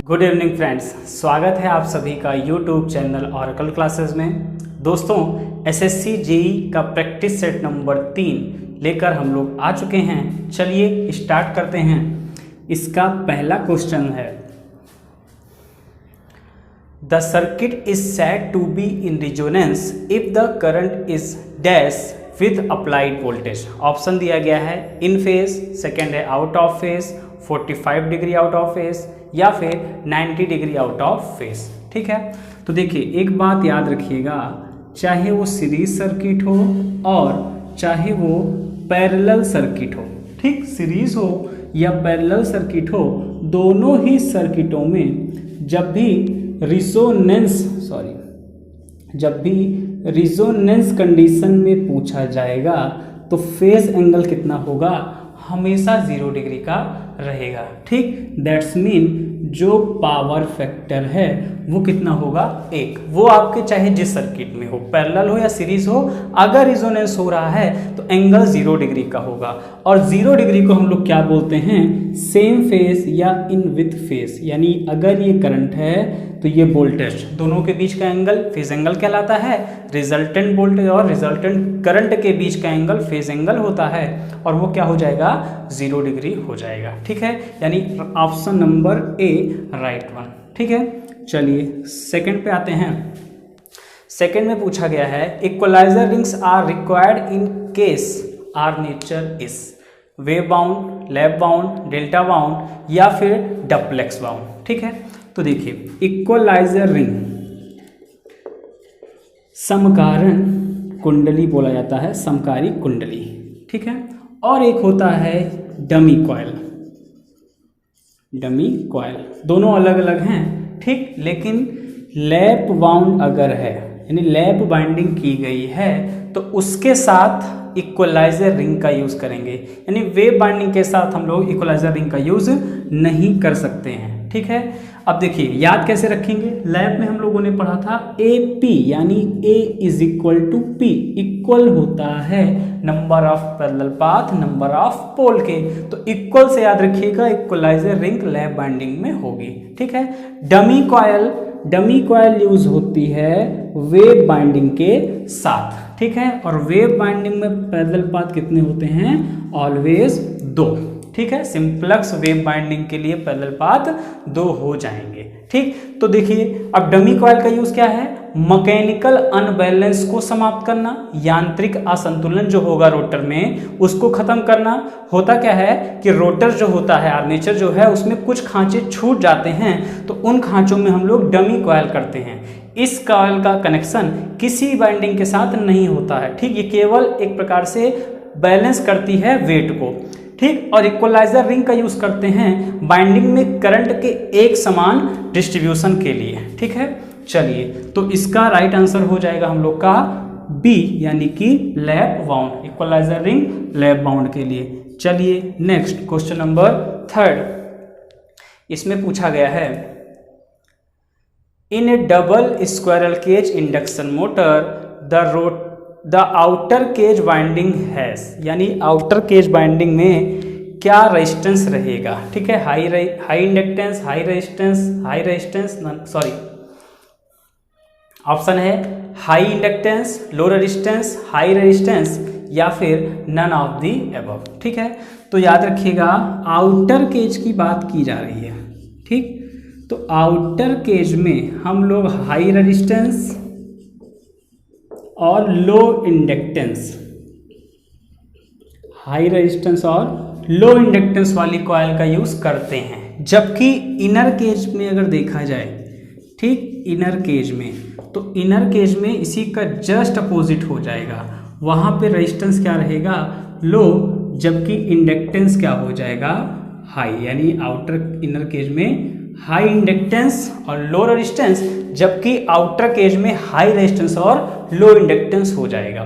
Good evening friends, स्वागत है आप सभी का यूट्यूब चैनल ऑरेकल क्लासेस में। दोस्तों, एसएससी जेईई का प्रैक्टिस सेट नंबर 3 लेकर हम लोग आ चुके हैं। चलिए स्टार्ट करते हैं। इसका पहला क्वेश्चन है, the circuit is said to be in resonance if the current is dash with applied voltage. Option दिया गया है इन फेज, सेकेंड है out of phase, 45 degree out of phase या फिर 90 डिग्री आउट ऑफ फेज। ठीक है, तो देखिए एक बात याद रखिएगा, चाहे वो सीरीज सर्किट हो और चाहे वो पैरेलल सर्किट हो, ठीक, सीरीज हो या पैरेलल सर्किट हो, दोनों ही सर्किटों में जब भी रिजोनेंस कंडीशन में पूछा जाएगा तो फेज एंगल कितना होगा, हमेशा 0 डिग्री का रहेगा। ठीक, दैट्स मीन जो पावर फैक्टर है वो कितना होगा, 1। वो आपके चाहे जिस सर्किट में हो, पैरेलल हो या सीरीज हो, अगर रिजोनेंस हो रहा है तो एंगल 0 डिग्री का होगा। और 0 डिग्री को हम लोग क्या बोलते हैं, सेम फेज या इन विथ फेज। यानी अगर ये करंट है तो ये वोल्टेज, दोनों के बीच का एंगल फेज एंगल कहलाता है। रिजल्टेंट वोल्टेज और रिजल्टेंट करंट के बीच का एंगल फेज एंगल होता है और वो क्या हो जाएगा, 0 डिग्री हो जाएगा। ठीक है, यानी option number A right one. ठीक है, चलिए सेकंड पे आते हैं। सेकंड में पूछा गया है, equaliser rings are required in case armature is wave bound, lap bound, delta bound या फिर डुप्लेक्स बाउंड। ठीक है, तो देखिए इक्वलाइजर रिंग समकारण कुंडली बोला जाता है, समकारी कुंडली। ठीक है, और एक होता है डमी कॉइल। डमी कॉइल दोनों अलग अलग हैं, ठीक, लेकिन लैप बाउंड अगर है यानी लैप बाइंडिंग की गई है तो उसके साथ इक्वलाइजर रिंग का यूज़ करेंगे। यानी वेव बाइंडिंग के साथ हम लोग इक्वलाइजर रिंग का यूज़ नहीं कर सकते हैं। ठीक है, अब देखिए याद कैसे रखेंगे, लैब में हम लोगों ने पढ़ा था AP यानी A is equal to P, equal होता है number of parallel path number of pole के। तो इक्वल से याद रखिएगा इक्वलाइजर रिंग लैब बाइंडिंग में होगी। ठीक है, डमी कॉइल यूज होती है वेव बाइंडिंग के साथ। ठीक है, और वेव बाइंडिंग में पैरेलल पाथ कितने होते हैं, ऑलवेज 2। ठीक है, सिंप्लेक्स वेव बाइंडिंग के लिए पैरेलल पाथ 2 हो जाएंगे। ठीक, तो देखिए अब डमी कॉइल का यूज क्या है, मैकेनिकल अनबैलेंस को समाप्त करना, यांत्रिक असंतुलन जो होगा रोटर में उसको खत्म करना। होता क्या है कि रोटर जो होता है, आर्मेचर जो है, उसमें कुछ खांचे छूट जाते हैं तो उन खांचों में हम लोग डमी कॉइल करते हैं। इस कॉइल का कनेक्शन किसी बाइंडिंग के साथ नहीं होता है। ठीक, ये केवल एक प्रकार से बैलेंस करती है वेट को। ठीक, और इक्वलाइजर रिंग का यूज करते हैं बाइंडिंग में करंट के एक समान डिस्ट्रीब्यूशन के लिए। ठीक है, चलिए तो इसका राइट आंसर हो जाएगा हम लोग का B यानी कि lap bound, equaliser ring lap bound के लिए। चलिए नेक्स्ट क्वेश्चन नंबर 3, इसमें पूछा गया है, in a double squirrel cage induction motor the outer cage winding has, यानी आउटर केज बाइंडिंग में क्या रेजिस्टेंस रहेगा। ठीक है, high inductance, high resistance, sorry, option है high inductance, low resistance, high resistance या फिर नन ऑफ दी अबव। ठीक है, तो याद रखिएगा आउटर केज की बात की जा रही है। ठीक, तो आउटर केज में हम लोग हाई रेजिस्टेंस और लो इंडक्टेंस, हाई रेजिस्टेंस और लो इंडक्टेंस वाली कॉइल का यूज करते हैं। जबकि इनर केज में अगर देखा जाए, ठीक, इनर केज में, तो इनर केज में इसी का जस्ट अपोजिट हो जाएगा, वहां पे रेजिस्टेंस क्या रहेगा, लो, जबकि इंडक्टेंस क्या हो जाएगा, हाई। यानी आउटर इनर केज में हाई इंडक्टेंस और लो रेजिस्टेंस, जबकि आउटर केज में हाई रेजिस्टेंस और लो इंडक्टेंस हो जाएगा।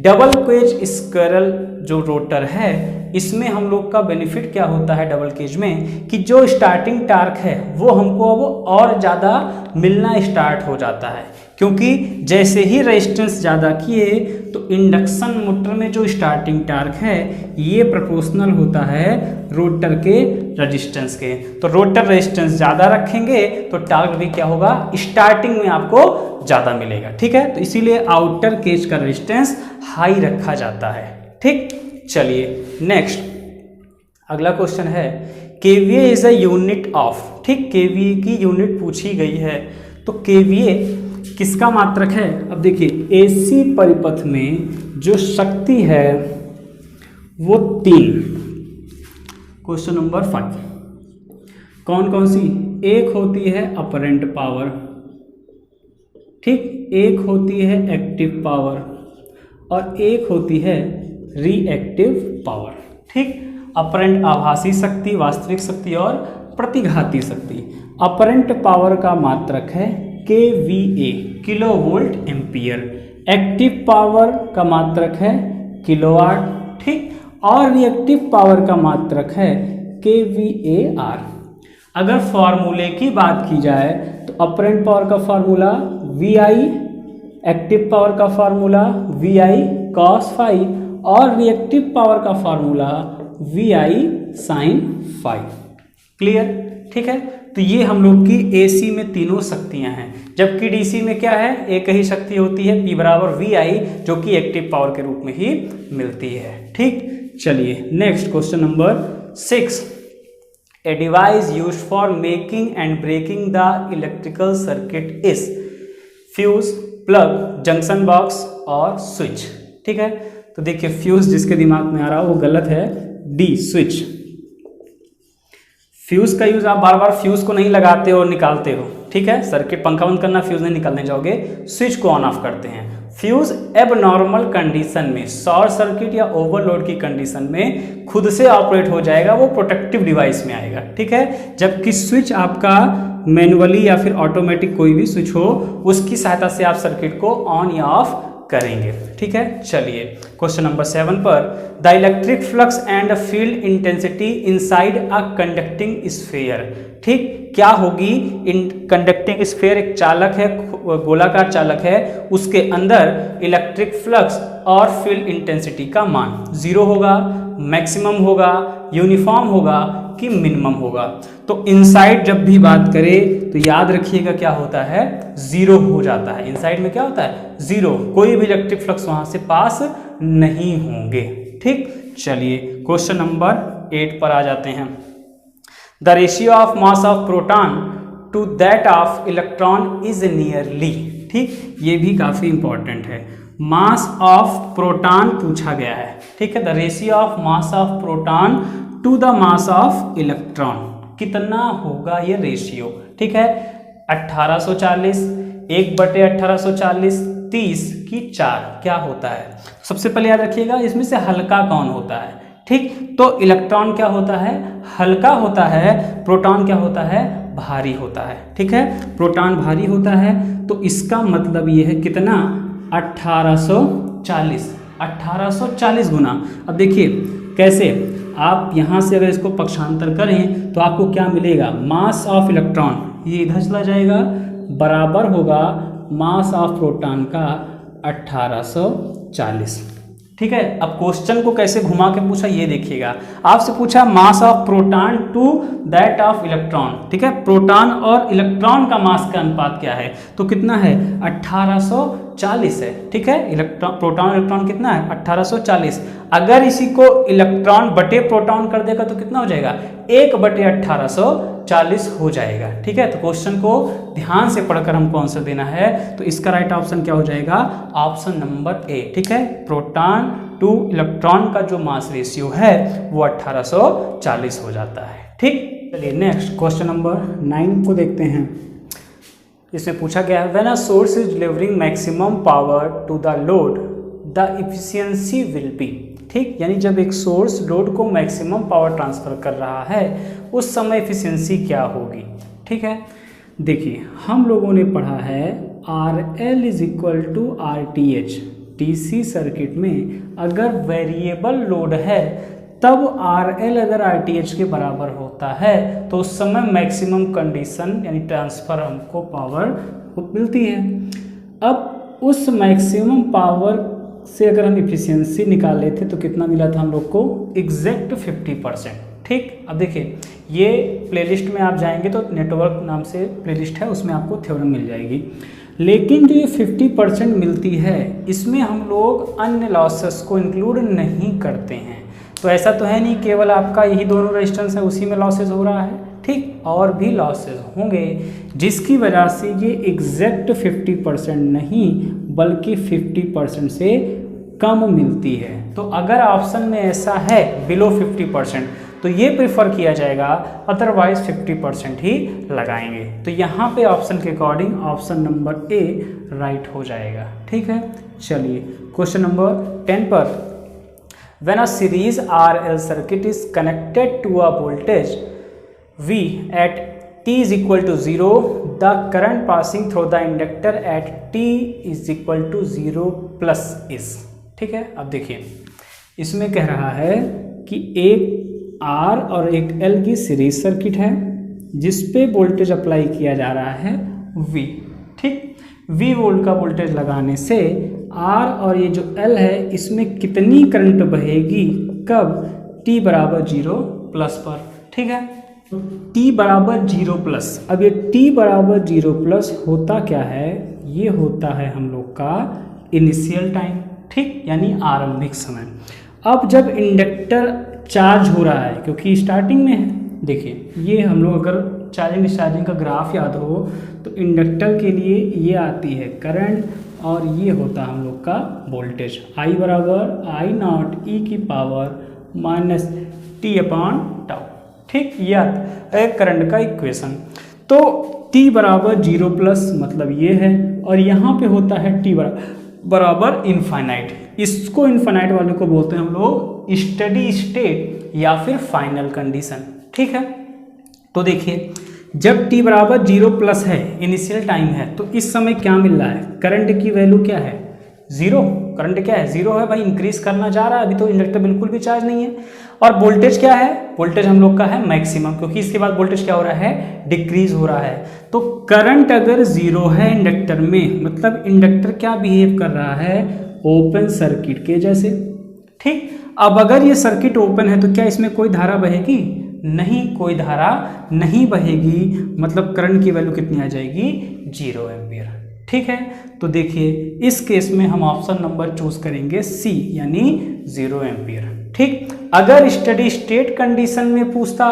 डबल केज स्क्वायरल जो रोटर है, इसमें हम लोग का बेनिफिट क्या होता है डबल केज में, कि जो स्टार्टिंग टार्क है वो हमको अब और ज़्यादा मिलना स्टार्ट हो जाता है। क्योंकि जैसे ही रेजिस्टेंस ज़्यादा किए तो इंडक्शन मोटर में जो स्टार्टिंग टार्क है ये प्रोपोर्शनल होता है रोटर के रेजिस्टेंस के। तो रोटर रेजिस्टेंस ज़्यादा रखेंगे तो टार्क भी क्या होगा, स्टार्टिंग में आपको ज़्यादा मिलेगा। ठीक है, तो इसीलिए आउटर केज का रेजिस्टेंस हाई रखा जाता है। ठीक, चलिए नेक्स्ट अगला क्वेश्चन है KVA is a unit of. ठीक, केवीए की यूनिट पूछी गई है, तो केवीए किसका मात्रक है। अब देखिए एसी परिपथ में जो शक्ति है वो 3। क्वेश्चन नंबर 5 कौन कौन सी, एक होती है अपरेंट पावर, ठीक, एक होती है एक्टिव पावर और एक होती है रिएक्टिव पावर। ठीक, अपरेंट आभासी शक्ति, वास्तविक शक्ति और प्रतिघाती शक्ति। अपरेंट पावर का मात्रक है KVA, kilo volt ampere. Active power का मात्रक है किलोवाट। ठीक, और रिएक्टिव पावर का मात्रक है केवीएआर। अगर फॉर्मूले की बात की जाए तो अपरेंट पावर का फॉर्मूला VI, एक्टिव पावर का फॉर्मूला VI cos फाई और रिएक्टिव पावर का formula VI sin phi. Clear, ठीक है। तो ये हम लोग की AC में तीनों शक्तियां हैं, जबकि DC में क्या है, एक ही शक्ति होती है P बराबर VI, जो कि एक्टिव पावर के रूप में ही मिलती है। ठीक, चलिए next question number 6। A device used for making and breaking the electrical circuit is fuse, plug, junction box और स्विच। ठीक है, तो देखिए फ्यूज जिसके दिमाग में आ रहा हो वो गलत है, डी स्विच। फ्यूज का यूज आप बार बार फ्यूज को नहीं लगाते हो और निकालते हो। ठीक है, सर्किट पंखा बंद करना, फ्यूज नहीं निकालने जाओगे, स्विच को ऑन ऑफ करते हैं। फ्यूज एबनॉर्मल कंडीशन में, शॉर्ट सर्किट या ओवरलोड की कंडीशन में खुद से ऑपरेट हो जाएगा, वो प्रोटेक्टिव डिवाइस में आएगा। ठीक है, जबकि स्विच आपका मैनुअली या फिर ऑटोमेटिक कोई भी स्विच हो, उसकी सहायता से आप सर्किट को ऑन या ऑफ करेंगे। ठीक है, चलिए क्वेश्चन नंबर 7 पर the electric flux and field intensity inside a conducting sphere. ठीक, क्या होगी, इन कंडक्टिंग स्फीयर एक चालक है, गोलाकार चालक है, उसके अंदर इलेक्ट्रिक फ्लक्स और फील्ड इंटेंसिटी का मान 0 होगा, मैक्सिमम होगा, यूनिफॉर्म होगा कि मिनिमम होगा। तो इनसाइड जब भी बात करें तो याद रखिएगा क्या होता है, 0 हो जाता है। इनसाइड में क्या होता है, 0, कोई भी इलेक्ट्रिक फ्लक्स वहां से पास नहीं होंगे। ठीक, चलिए क्वेश्चन नंबर 8 पर आ जाते हैं। The ratio of mass of proton to that of electron is nearly. ठीक, ये भी काफी इंपॉर्टेंट है। मास ऑफ प्रोटॉन पूछा गया है। ठीक है, the ratio of mass of proton to the mass of electron, कितना होगा ये रेशियो। ठीक है, 1840, 1/1840, 30 की 4 क्या होता है। सबसे पहले याद रखिएगा इसमें से हल्का कौन होता है। ठीक, तो इलेक्ट्रॉन क्या होता है, हल्का होता है, प्रोटॉन क्या होता है, भारी होता है। ठीक है, प्रोटॉन भारी होता है, तो इसका मतलब ये है कितना, 1840, 1840 गुना। अब देखिए कैसे, आप यहाँ से अगर इसको पक्षांतर करें तो आपको क्या मिलेगा, मास ऑफ इलेक्ट्रॉन, ये इधर चला जाएगा, बराबर होगा मास ऑफ प्रोटॉन का 1840। ठीक है, अब क्वेश्चन को कैसे घुमा के पूछा ये देखिएगा। आपसे पूछा mass of proton to that of electron. ठीक है, प्रोटॉन और इलेक्ट्रॉन का मास का अनुपात क्या है, तो कितना है, 1840 है। ठीक है, इलेक्ट्रॉन, प्रोटॉन इलेक्ट्रॉन कितना है, 1840। अगर इसी को इलेक्ट्रॉन बटे प्रोटॉन कर देगा तो कितना हो जाएगा, 1/1840 हो जाएगा। ठीक है, तो क्वेश्चन को ध्यान से पढ़कर हमको आंसर देना है, तो इसका राइट ऑप्शन क्या हो जाएगा, ऑप्शन नंबर ए। ठीक है, प्रोटॉन टू इलेक्ट्रॉन का जो मास रेशियो है वो 1840 हो जाता है। ठीक, चलिए नेक्स्ट क्वेश्चन नंबर 9 को देखते हैं। इसमें पूछा गया है when a source is delivering maximum power to the load the efficiency will be. ठीक, यानी जब एक सोर्स लोड को मैक्सिमम पावर ट्रांसफर कर रहा है उस समय एफिशिएंसी क्या होगी। ठीक है, देखिए हम लोगों ने पढ़ा है RL is equal to RTH। DC circuit में अगर वेरिएबल लोड है तब RL अगर RTH के बराबर होता है तो उस समय मैक्सिमम कंडीशन यानी ट्रांसफर हमको पावर मिलती है। अब उस मैक्सिमम पावर से अगर हम इफिशियंसी निकाले थे तो कितना मिला था हम लोग को, एग्जैक्ट 50%। ठीक, अब देखिए ये प्लेलिस्ट में आप जाएंगे तो नेटवर्क नाम से प्लेलिस्ट है, उसमें आपको थ्योरम मिल जाएगी। लेकिन जो ये 50% मिलती है इसमें हम लोग अन्य लॉसेस को इंक्लूड नहीं करते हैं। तो ऐसा तो है नहीं केवल आपका यही दोनों रेजिस्टेंस है उसी में लॉसेस हो रहा है, ठीक, और भी लॉसेस होंगे जिसकी वजह से ये एग्जैक्ट 50% नहीं बल्कि 50% से कम मिलती है। तो अगर ऑप्शन में ऐसा है बिलो 50% तो ये प्रेफर किया जाएगा, अदरवाइज 50% ही लगाएंगे। तो यहाँ पे ऑप्शन के according option number A right हो जाएगा। ठीक है, चलिए क्वेश्चन नंबर 10 पर, when a series RL circuit is connected to a voltage V at t is equal to 0, the current passing through the inductor at t is equal to 0 plus is। ठीक है, अब देखिए इसमें कह रहा है कि एक R और एक L की सीरीज सर्किट है जिस पे वोल्टेज अप्लाई किया जा रहा है V। ठीक, V वोल्ट का वोल्टेज लगाने से R और ये जो L है इसमें कितनी करंट बहेगी, कब, t बराबर 0 प्लस पर। ठीक है, t बराबर 0 प्लस, अब ये t बराबर 0 प्लस होता क्या है, ये होता है हम लोग का इनिशियल टाइम। ठीक, यानी आरंभिक समय। अब जब इंडक्टर चार्ज हो रहा है क्योंकि स्टार्टिंग में है, देखिए ये हम लोग अगर चार्जिंग डिस्चार्जिंग का ग्राफ याद हो तो इंडक्टर के लिए ये आती है करंट और ये होता है हम लोग का वोल्टेज, I बराबर I नॉट e की power minus t upon tau. ठीक, यह एक करंट का इक्वेशन। तो t बराबर 0 प्लस मतलब ये है, और यहाँ पे होता है t बराबर इनफाइनाइट। इसको इनफाइनाइट वाले को बोलते हैं हम लोग स्टेडी स्टेट या फिर फाइनल कंडीशन। ठीक है, तो देखिए जब t बराबर 0 प्लस है, इनिशियल टाइम है, तो इस समय क्या मिल रहा है, करंट की वैल्यू क्या है, 0। करंट क्या है, 0 है भाई, इंक्रीज करना जा रहा है, अभी तो इंडक्टर बिल्कुल भी चार्ज नहीं है। और वोल्टेज क्या है, वोल्टेज हम लोग का है मैक्सिमम, क्योंकि इसके बाद वोल्टेज क्या हो रहा है, डिक्रीज हो रहा है। तो करंट अगर 0 है इंडक्टर में, मतलब इंडक्टर क्या बिहेव कर रहा है, ओपन सर्किट के जैसे। ठीक, अब अगर ये सर्किट ओपन है तो क्या इसमें कोई धारा बहेगी, नहीं, कोई धारा नहीं बहेगी, मतलब करंट की वैल्यू कितनी आ जाएगी, 0 एम्पियर। ठीक है, तो देखिए इस केस में हम ऑप्शन नंबर चूज करेंगे सी, यानी 0 एम्पियर। ठीक, अगर स्टडी स्टेट कंडीशन में पूछता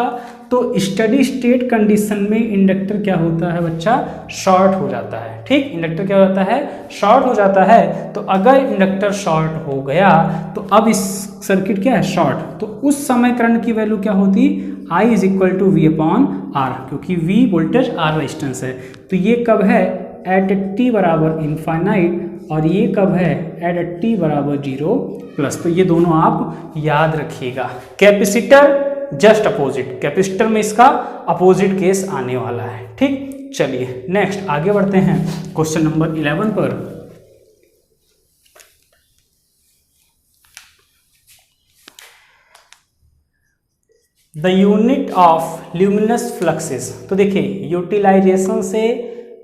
तो स्टडी स्टेट कंडीशन में इंडक्टर क्या होता है बच्चा, शॉर्ट हो जाता है। ठीक, इंडक्टर क्या होता है, शॉर्ट हो जाता है। तो अगर इंडक्टर शॉर्ट हो गया तो अब इस सर्किट क्या है, शॉर्ट, तो उस समय करंट की वैल्यू क्या होती, I is equal to V upon R, क्योंकि V वोल्टेज R रेजिस्टेंस है। तो ये कब है, एट t बराबर इनफाइनाइट, और ये कब है, एट t बराबर 0 प्लस। तो ये दोनों आप याद रखिएगा। कैपेसिटर जस्ट अपोजिट, कैपेसिटर में इसका अपोजिट केस आने वाला है। ठीक, चलिए नेक्स्ट आगे बढ़ते हैं क्वेश्चन नंबर 11 पर। The unit of luminous fluxes. तो देखिए यूटिलाइजेशन से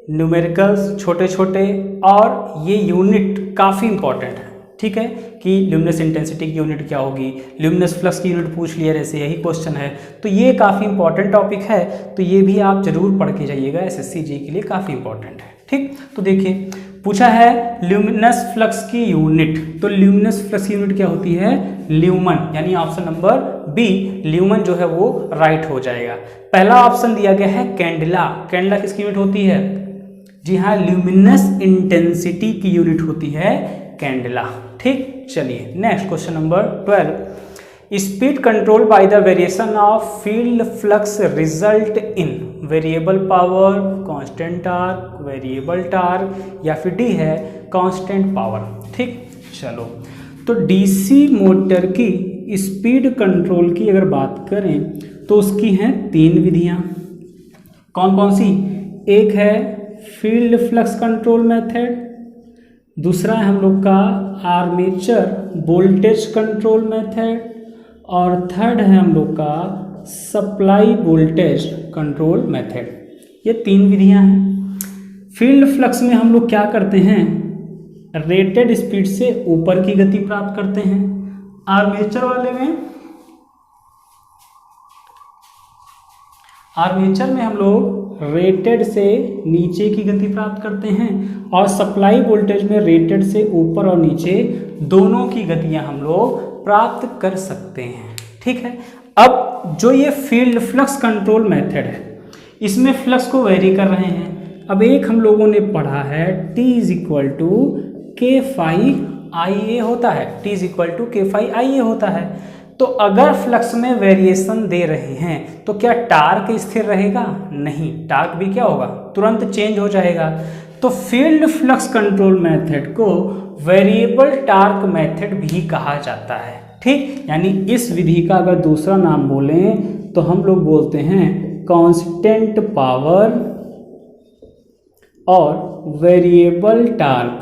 न्यूमेरिकल्स छोटे छोटे, और ये यूनिट काफ़ी इंपॉर्टेंट है। ठीक है, कि ल्यूमिनस इंटेंसिटी की यूनिट क्या होगी, ल्यूमिनस फ्लक्स की यूनिट पूछ लिया, जैसे यही क्वेश्चन है। तो ये काफ़ी इंपॉर्टेंट टॉपिक है, तो ये भी आप जरूर पढ़ के जाइएगा, एसएससी जी के लिए काफ़ी इंपॉर्टेंट है। ठीक, तो देखिए पूछा है ल्यूमिनस फ्लक्स की यूनिट, तो ल्यूमिनस फ्लक्स की यूनिट क्या होती है, ल्यूमन, यानी ऑप्शन नंबर बी ल्यूमन जो है वो राइट हो जाएगा। पहला ऑप्शन दिया गया है कैंडला, कैंडला किसकी यूनिट होती है, जी हाँ, ल्यूमिनस इंटेंसिटी की यूनिट होती है कैंडला। ठीक, चलिए next question number 12। Speed control by the variation of field flux result in variable power, constant torque, variable torque, या फिर डी है कांस्टेंट पावर। ठीक, चलो तो डीसी मोटर की स्पीड कंट्रोल की अगर बात करें तो उसकी हैं 3 विधियां। कौन कौन सी, एक है फील्ड फ्लक्स कंट्रोल मेथड, दूसरा है हम लोग का आर्मेचर वोल्टेज कंट्रोल मेथड, और थर्ड है हम लोग का सप्लाई वोल्टेज कंट्रोल मेथड। ये 3 विधियां हैं। फील्ड फ्लक्स में हम लोग क्या करते हैं, रेटेड स्पीड से ऊपर की गति प्राप्त करते हैं। आर्मेचर वाले में, आर्मेचर में हम लोग रेटेड से नीचे की गति प्राप्त करते हैं और सप्लाई वोल्टेज में रेटेड से ऊपर और नीचे दोनों की गतियां हम लोग प्राप्त कर सकते हैं। ठीक है, अब जो ये फील्ड फ्लक्स कंट्रोल मेथड है, इसमें फ्लक्स को वेरी कर रहे हैं। अब एक हम लोगों ने पढ़ा है T = K phi IA होता है, T = K phi IA होता है। तो अगर फ्लक्स में वेरिएशन दे रहे हैं तो क्या टार्क स्थिर रहेगा? नहीं, टार्क भी क्या होगा, तुरंत चेंज हो जाएगा। तो फील्ड फ्लक्स कंट्रोल मेथड को वेरिएबल टार्क मेथड भी कहा जाता है। ठीक, यानी इस विधि का अगर दूसरा नाम बोलें तो हम लोग बोलते हैं कांस्टेंट पावर और वेरिएबल टार्क,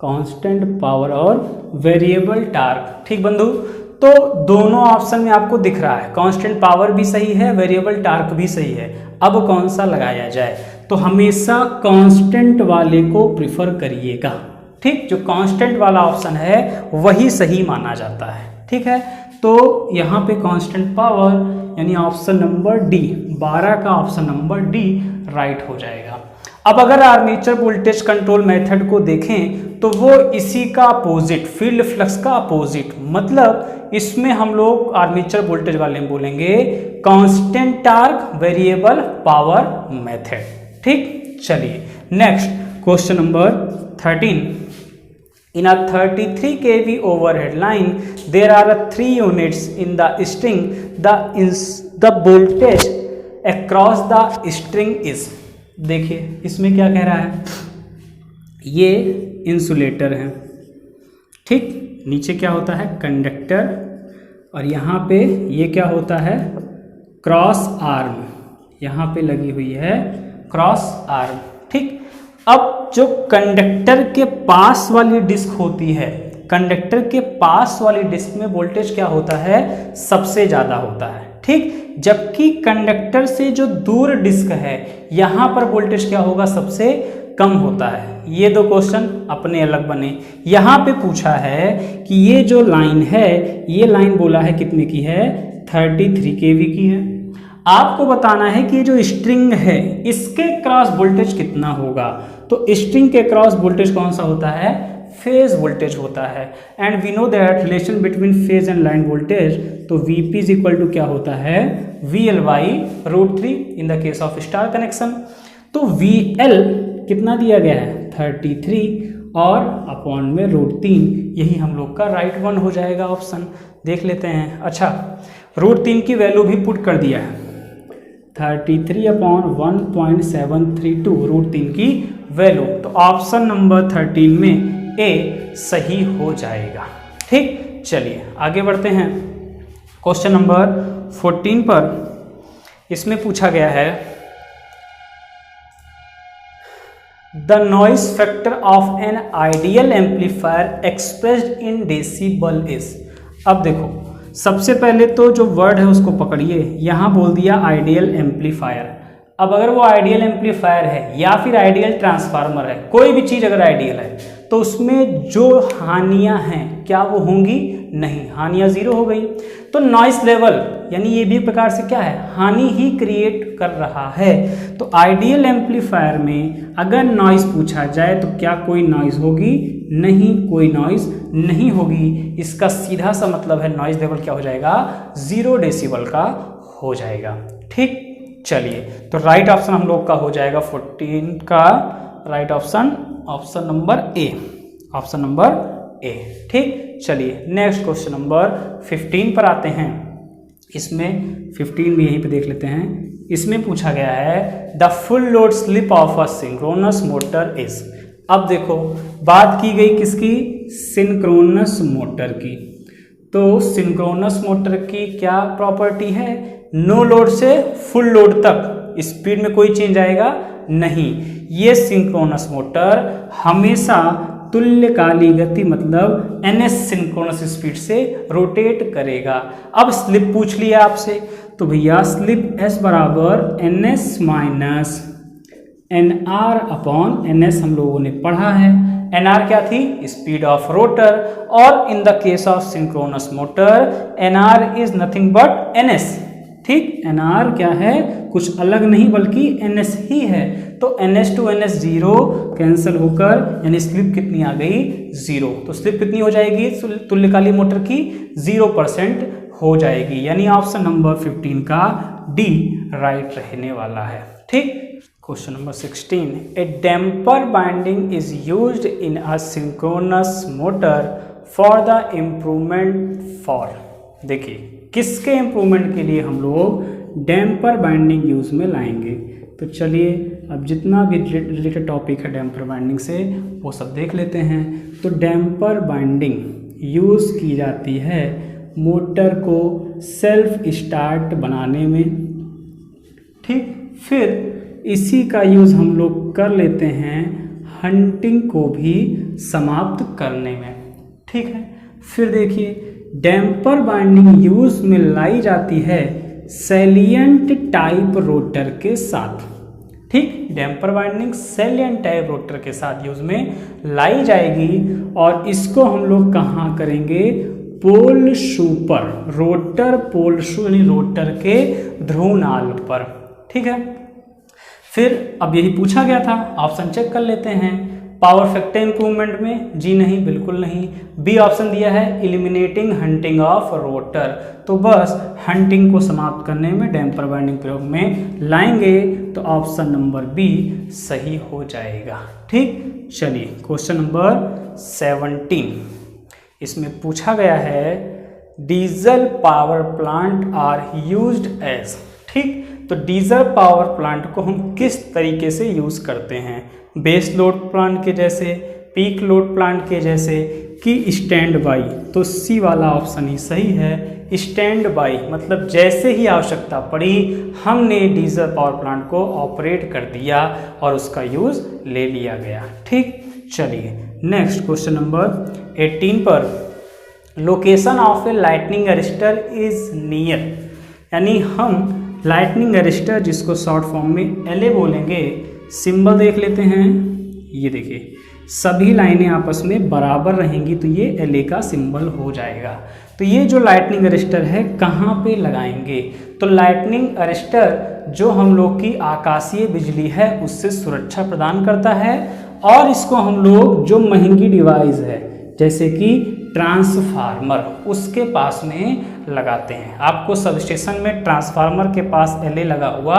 कांस्टेंट पावर और वेरिएबल टार्क। ठीक बंधु, तो दोनों ऑप्शन में आपको दिख रहा है कांस्टेंट पावर भी सही है, वेरिएबल टार्क भी सही है। अब कौन सा लगाया जाए? तो हमेशा कांस्टेंट वाले को प्रिफर करिएगा। ठीक, जो कांस्टेंट वाला ऑप्शन है वही सही माना जाता है। ठीक है, तो यहाँ पे कांस्टेंट पावर यानी ऑप्शन नंबर डी, 12 का ऑप्शन नंबर डी राइट हो जाएगा। अब अगर आर्मेचर वोल्टेज कंट्रोल मेथड को देखें तो वो इसी का अपोजिट, फील्ड फ्लक्स का अपोजिट, मतलब इसमें हम लोग आर्मेचर वोल्टेज वाले में बोलेंगे constant torque variable power method. ठीक, चलिए next question number 13। In a 33 kV overhead line, there are 3 units in the string. The voltage across the string is. देखिए इसमें क्या कह रहा है, ये इंसुलेटर है। ठीक, नीचे क्या होता है, कंडक्टर, और यहाँ पे ये क्या होता है, क्रॉस आर्म, यहाँ पे लगी हुई है क्रॉस आर्म। ठीक, अब जो कंडक्टर के पास वाली डिस्क होती है, कंडक्टर के पास वाली डिस्क में वोल्टेज क्या होता है, सबसे ज़्यादा होता है। ठीक, जबकि कंडक्टर से जो दूर डिस्क है यहाँ पर वोल्टेज क्या होगा, सबसे कम होता है। ये दो क्वेश्चन अपने अलग बने। यहाँ पे पूछा है कि ये जो लाइन है, ये लाइन बोला है कितने की है, 33 kV की है। आपको बताना है कि ये जो स्ट्रिंग है इसके क्रॉस वोल्टेज कितना होगा। तो स्ट्रिंग के क्रॉस वोल्टेज कौन सा होता है, फेज वोल्टेज होता है। And we know that relation between phase and line voltage, तो Vp = क्या होता है, VL/√3 in the case of star connection. तो VL कितना दिया गया है, 33 और अपॉन में √3, यही हम लोग का राइट वन हो जाएगा ऑप्शन। देख लेते हैं। अच्छा, √3 की वैल्यू भी पुट कर दिया है, 33/1.732 √3 की वैल्यू। तो ऑप्शन नंबर 13 में ए सही हो जाएगा। ठीक, चलिए आगे बढ़ते हैं क्वेश्चन नंबर 14 पर। इसमें पूछा गया है the noise factor of an ideal amplifier expressed in decibel is. अब देखो, सबसे पहले तो जो वर्ड है उसको पकड़िए, यहाँ बोल दिया आइडियल एम्पलीफायर। अब अगर वो आइडियल एम्पलीफायर है या फिर आइडियल ट्रांसफार्मर है, कोई भी चीज़ अगर आइडियल है तो उसमें जो हानियां हैं क्या वो होंगी, नहीं, हानियां 0 हो गई। तो नॉइस लेवल यानी ये भी प्रकार से क्या है, हानि ही क्रिएट कर रहा है। तो आइडियल एम्पलीफायर में अगर नॉइस पूछा जाए तो क्या कोई नॉइस होगी, नहीं, कोई नॉइस नहीं होगी। इसका सीधा सा मतलब है नॉइस लेवल क्या हो जाएगा, 0 डेसिबल का हो जाएगा। ठीक, चलिए तो राइट ऑप्शन हम लोग का हो जाएगा 14 का राइट ऑप्शन, ऑप्शन नंबर ए, ऑप्शन नंबर ए। ठीक, चलिए नेक्स्ट क्वेश्चन नंबर 15 पर आते हैं। इसमें 15 भी यहीं पे देख लेते हैं। इसमें पूछा गया है the full load slip of a synchronous motor is. अब देखो बात की गई किसकी, सिंक्रोनस मोटर की। तो सिंक्रोनस मोटर की क्या प्रॉपर्टी है, नो लोड से फुल लोड तक स्पीड में कोई चेंज आएगा नहीं। ये सिंक्रोनस मोटर हमेशा तुल्यकालिक गति मतलब ns सिंक्रोनस स्पीड से रोटेट करेगा। अब स्लिप पूछ लिया आपसे, तो भैया slip s = ns - NR upon NS हम लोगों ने पढ़ा है। NR क्या थी? स्पीड ऑफ रोटर, और इन the case of synchronous motor NR is nothing but NS। ठीक, NR क्या है? कुछ अलग नहीं बल्कि NS ही है। तो NS to NS 0 कैंसिल होकर यानी स्लिप कितनी आ गई? 0। तो स्लिप कितनी हो जाएगी तुल्यकालिक मोटर की? 0% हो जाएगी, यानी ऑप्शन नंबर 15 का डी राइट रहने वाला है। ठीक, question number 16, A damper binding is used in a synchronous motor for the improvement for. देखिए किसके इम्प्रूवमेंट के लिए हम लोग डैम्पर बाइंडिंग यूज में लाएंगे। तो चलिए अब जितना भी रिलेटेड टॉपिक है डैम्पर बाइंडिंग से वो सब देख लेते हैं। तो डैम्पर बाइंडिंग यूज़ की जाती है मोटर को सेल्फ स्टार्ट बनाने में। ठीक, फिर इसी का यूज़ हम लोग कर लेते हैं हंटिंग को भी समाप्त करने में। ठीक है, फिर देखिए डैम्पर बाइंडिंग यूज में लाई जाती है सैलिएंट टाइप रोटर के साथ। ठीक, damper binding salient type rotor के साथ यूज में लाई जाएगी, और इसको हम लोग कहाँ करेंगे? पोल शू पर, रोटर पोल शू यानी रोटर के ध्रुवनाल पर। ठीक है, फिर अब यही पूछा गया था, ऑप्शन चेक कर लेते हैं। पावर फैक्टर इंप्रूवमेंट में जी नहीं, बिल्कुल नहीं। बी ऑप्शन दिया है एलिमिनेटिंग हंटिंग ऑफ रोटर, तो बस हंटिंग को समाप्त करने में डैम्पर बाइंडिंग प्रयोग में लाएंगे, तो ऑप्शन नंबर बी सही हो जाएगा। ठीक, चलिए क्वेश्चन नंबर 17, इसमें पूछा गया है diesel power plant are used as. ठीक, तो डीजल पावर प्लांट को हम किस तरीके से यूज करते हैं? बेस लोड प्लांट के जैसे, पीक लोड प्लांट के जैसे, कि स्टैंड बाई? तो सी वाला ऑप्शन ही सही है, स्टैंड बाई, मतलब जैसे ही आवश्यकता पड़ी हमने डीजल पावर प्लांट को ऑपरेट कर दिया और उसका यूज ले लिया गया। ठीक, चलिए नेक्स्ट क्वेश्चन नंबर 18 पर, location of a lightning arrester is near, यानी हम लाइटनिंग अरेस्टर जिसको शॉर्ट फॉर्म में LA बोलेंगे, सिंबल देख लेते हैं। ये देखिए सभी लाइनें आपस में बराबर रहेंगी तो ये LA का सिंबल हो जाएगा। तो ये जो लाइटनिंग अरेस्टर है कहाँ पे लगाएंगे? तो लाइटनिंग अरेस्टर जो हम लोग की आकाशीय बिजली है उससे सुरक्षा प्रदान करता है, और इसको हम लोग जो महंगी डिवाइस है जैसे कि ट्रांसफार्मर उसके पास में लगाते हैं। आपको सब स्टेशन में ट्रांसफार्मर के पास LA लगा हुआ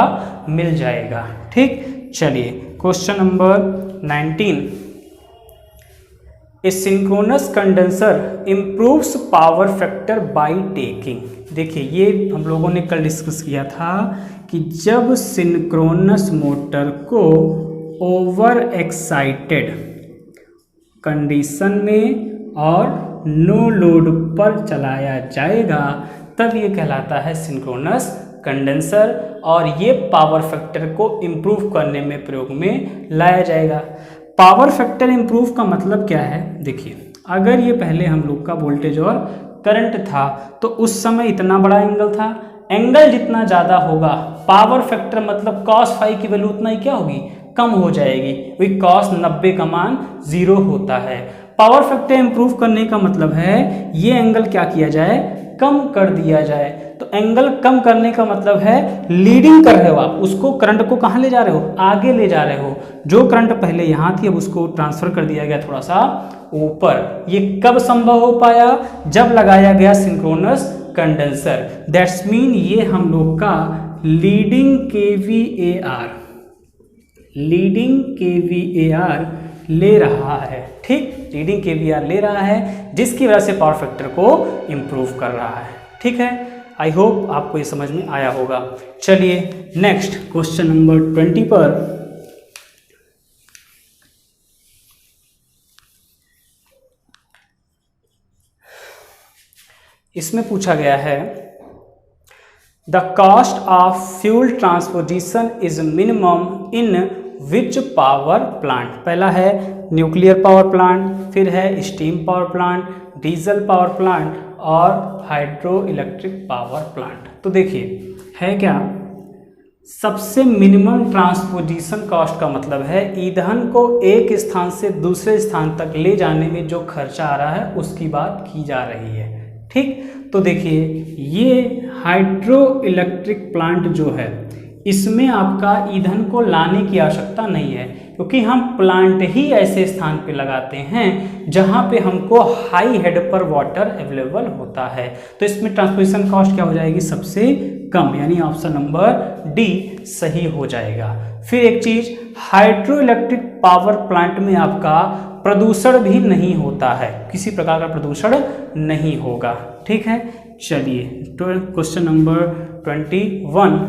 मिल जाएगा। ठीक, चलिए question number 19, a synchronous condenser improves power factor by taking. देखिए ये हम लोगों ने कल डिस्कस किया था कि जब सिंक्रोनस मोटर को ओवर एक्साइटेड कंडीशन में और नो लोड पर चलाया जाएगा तब ये कहलाता है सिंक्रोनस कंडेंसर, और ये पावर फैक्टर को इम्प्रूव करने में प्रयोग में लाया जाएगा। पावर फैक्टर इम्प्रूव का मतलब क्या है? देखिए अगर ये पहले हम लोग का वोल्टेज और करंट था तो उस समय इतना बड़ा एंगल था, एंगल जितना ज़्यादा होगा पावर फैक्टर मतलब cos फाई की वैल्यू उतना ही क्या होगी? कम हो जाएगी। वही cos 90 का मान 0 होता है। पावर फैक्टर इम्प्रूव करने का मतलब है ये एंगल क्या किया जाए? कम कर दिया जाए। तो एंगल कम करने का मतलब है लीडिंग कर रहे हो आप, उसको करंट को कहाँ ले जा रहे हो? आगे ले जा रहे हो। जो करंट पहले यहाँ थी अब उसको ट्रांसफर कर दिया गया थोड़ा सा ऊपर। ये कब संभव हो पाया? जब लगाया गया सिंक्रोनस कंडेंसर। दैट्स मीन ये हम लोग का लीडिंग KVAR ले रहा है। ठीक, लीडिंग KVAR ले रहा है जिसकी वजह से पावर फैक्टर को इम्प्रूव कर रहा है। ठीक है, आई होप आपको ये समझ में आया होगा। चलिए नेक्स्ट क्वेश्चन नंबर 20 पर, इसमें पूछा गया है the cost of fuel transposition is minimum in which power plant. पहला है न्यूक्लियर पावर प्लांट, फिर है steam power plant, diesel power plant और हाइड्रो इलेक्ट्रिक पावर प्लांट। तो देखिए है क्या, सबसे मिनिमम ट्रांसपोजिशन कॉस्ट का मतलब है ईंधन को एक स्थान से दूसरे स्थान तक ले जाने में जो खर्चा आ रहा है उसकी बात की जा रही है। ठीक, तो देखिए ये हाइड्रो इलेक्ट्रिक प्लांट जो है इसमें आपका ईंधन को लाने की आवश्यकता नहीं है, क्योंकि हम प्लांट ही ऐसे स्थान पे लगाते हैं जहां पे हमको हाई हेड पर वाटर अवेलेबल होता है। तो इसमें ट्रांसपोजिशन कॉस्ट क्या हो जाएगी, सबसे कम, यानी ऑप्शन नंबर डी सही हो जाएगा। फिर एक चीज, हाइड्रो इलेक्ट्रिक पावर प्लांट में आपका प्रदूषण भी नहीं होता है, किसी प्रकार का प्रदूषण नहीं होगा। ठीक है, चलिए question number 21,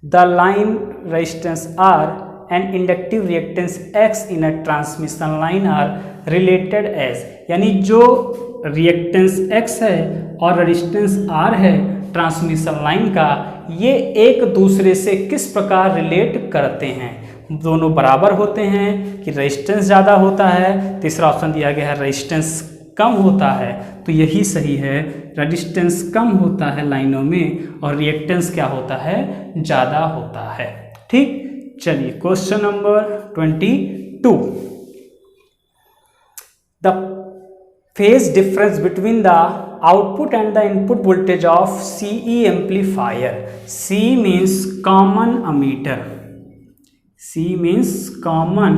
the line resistance R and inductive reactance X in a transmission line are related as, यानी जो रिएक्टेंस X है और रेजिस्टेंस R है ट्रांसमिशन लाइन का, ये एक दूसरे से किस प्रकार रिलेट करते हैं। दोनों बराबर होते हैं कि रेजिस्टेंस ज़्यादा होता है, तीसरा ऑप्शन दिया गया है रेजिस्टेंस कम होता है, तो यही सही है, रेजिस्टेंस कम होता है लाइनों में और रिएक्टेंस क्या होता है, ज़्यादा होता है। ठीक, चलिए question number 22, the phase difference between the output and the input voltage of CE amplifier, C means common ammeter, C means common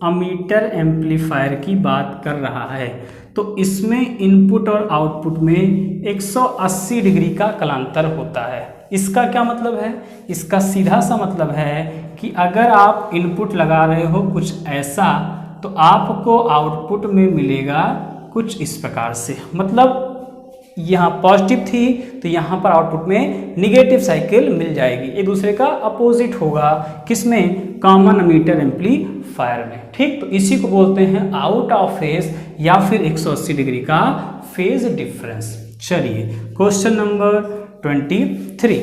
ammeter amplifier की बात कर रहा है। तो इसमें इनपुट और आउटपुट में 180 डिग्री का कलांतर होता है। इसका क्या मतलब है, इसका सीधा सा मतलब है कि अगर आप इनपुट लगा रहे हो कुछ ऐसा, तो आपको आउटपुट में मिलेगा कुछ इस प्रकार से, मतलब यहाँ पॉजिटिव थी तो यहाँ पर आउटपुट में निगेटिव साइकिल मिल जाएगी, एक दूसरे का अपोजिट होगा, किसमें, कॉमन अमीटर एम्पलीफायर में। ठीक, तो इसी को बोलते हैं आउट ऑफ फेज या फिर 180 डिग्री का फेज डिफरेंस। चलिए question number 23,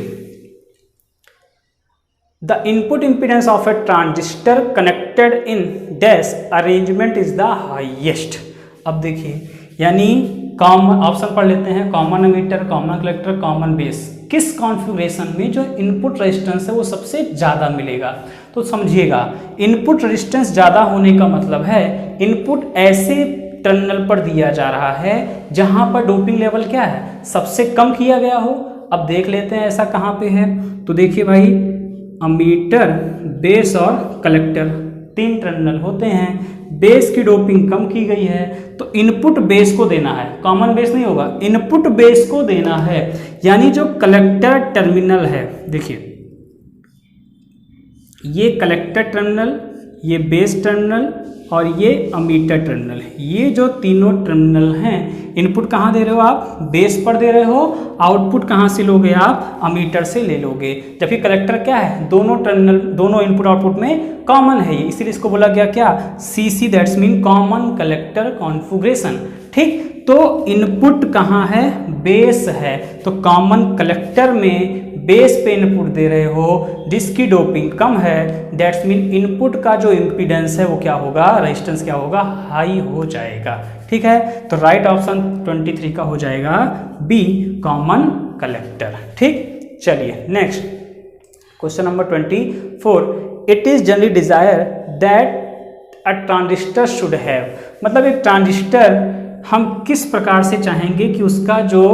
the input impedance of A transistor connected in dash arrangement is the highest. अब देखिए, यानी कॉमन, ऑप्शन पढ़ लेते हैं, common ammeter, common collector, common base, किस कॉन्फ़िगरेशन में जो इनपुट रेजिस्टेंस है वो सबसे ज़्यादा मिलेगा। तो समझिएगा, इनपुट रेजिस्टेंस ज़्यादा होने का मतलब है इनपुट ऐसे टर्मिनल पर दिया जा रहा है जहां पर डोपिंग लेवल क्या है, सबसे कम किया गया हो। अब देख लेते हैं ऐसा कहाँ पे है, तो देखिए भाई, अमीटर, बेस और कलेक्टर, 3 टर्मिनल होते हैं, बेस की डोपिंग कम की गई है, तो इनपुट बेस को देना है, कॉमन बेस नहीं होगा, इनपुट बेस को देना है, यानी जो कलेक्टर टर्मिनल है, देखिए ये कलेक्टर टर्मिनल, ये बेस टर्मिनल और ये अमीटर टर्मिनल, ये जो तीनों टर्मिनल हैं, इनपुट कहाँ दे रहे हो आप, बेस पर दे रहे हो, आउटपुट कहाँ से लोगे आप, अमीटर से ले लोगे। जबकि कलेक्टर क्या है, दोनों टर्मिनल, दोनों इनपुट आउटपुट में कॉमन है ये, इसीलिए इसको बोला गया क्या, CC, that's mean common collector configuration. ठीक, तो इनपुट कहाँ है, बेस है, तो कॉमन कलेक्टर में बेस पे इनपुट दे रहे हो जिसकी डोपिंग कम है, दैट्स मीन इनपुट का जो इम्पीडेंस है वो क्या होगा, रेजिस्टेंस क्या होगा, हाई हो जाएगा। ठीक है, तो राइट ऑप्शन 23 का हो जाएगा बी, कॉमन कलेक्टर। ठीक, चलिए next question number 24, it is generally desire that a transistor should have, मतलब एक ट्रांजिस्टर हम किस प्रकार से चाहेंगे कि उसका जो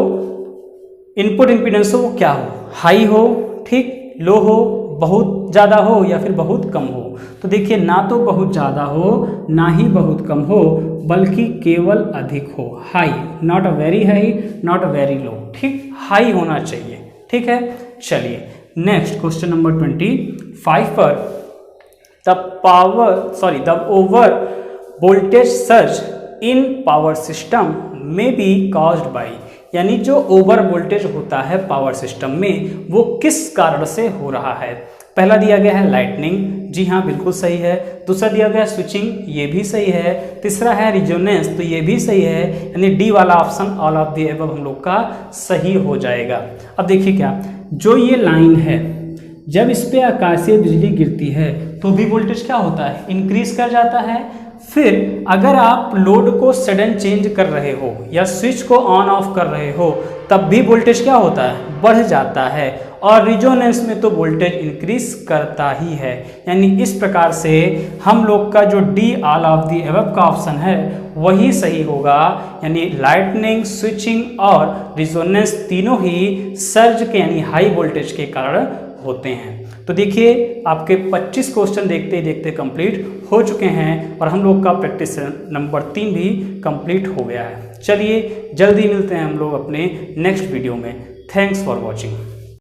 इनपुट इम्पीडेंस हो वो क्या हो, हाई हो, ठीक, लो हो, बहुत ज़्यादा हो या फिर बहुत कम हो। तो देखिए, ना तो बहुत ज़्यादा हो ना ही बहुत कम हो, बल्कि केवल अधिक हो, high, not a very high, not a very low. ठीक, हाई होना चाहिए। ठीक है, चलिए नेक्स्ट क्वेश्चन नंबर 25 पर, the over voltage surge in power system में बी कॉज्ड बाई, यानी जो ओवर वोल्टेज होता है पावर सिस्टम में वो किस कारण से हो रहा है। पहला दिया गया है लाइटनिंग, जी हाँ बिल्कुल सही है। दूसरा दिया गया है स्विचिंग, ये भी सही है। तीसरा है रिजोनेंस, तो ये भी सही है, यानी डी वाला option all of the above हम लोग का सही हो जाएगा। अब देखिए क्या, जो ये लाइन है जब इस पे आकाशीय बिजली गिरती है तो भी वोल्टेज क्या होता है, इंक्रीज कर जाता है। फिर अगर आप लोड को सडन चेंज कर रहे हो या स्विच को ऑन ऑफ कर रहे हो तब भी वोल्टेज क्या होता है, बढ़ जाता है, और रिजोनेंस में तो वोल्टेज इंक्रीज करता ही है। यानी इस प्रकार से हम लोग का जो D all of the above का ऑप्शन है वही सही होगा। यानी लाइटनिंग, स्विचिंग और रिजोनेंस तीनों ही सर्ज के यानी हाई वोल्टेज के कारण होते हैं। तो देखिए आपके 25 क्वेश्चन देखते ही देखते कंप्लीट हो चुके हैं और हम लोग का प्रैक्टिस नंबर 3 भी कंप्लीट हो गया है। चलिए जल्दी मिलते हैं हम लोग अपने नेक्स्ट वीडियो में। Thanks for watching.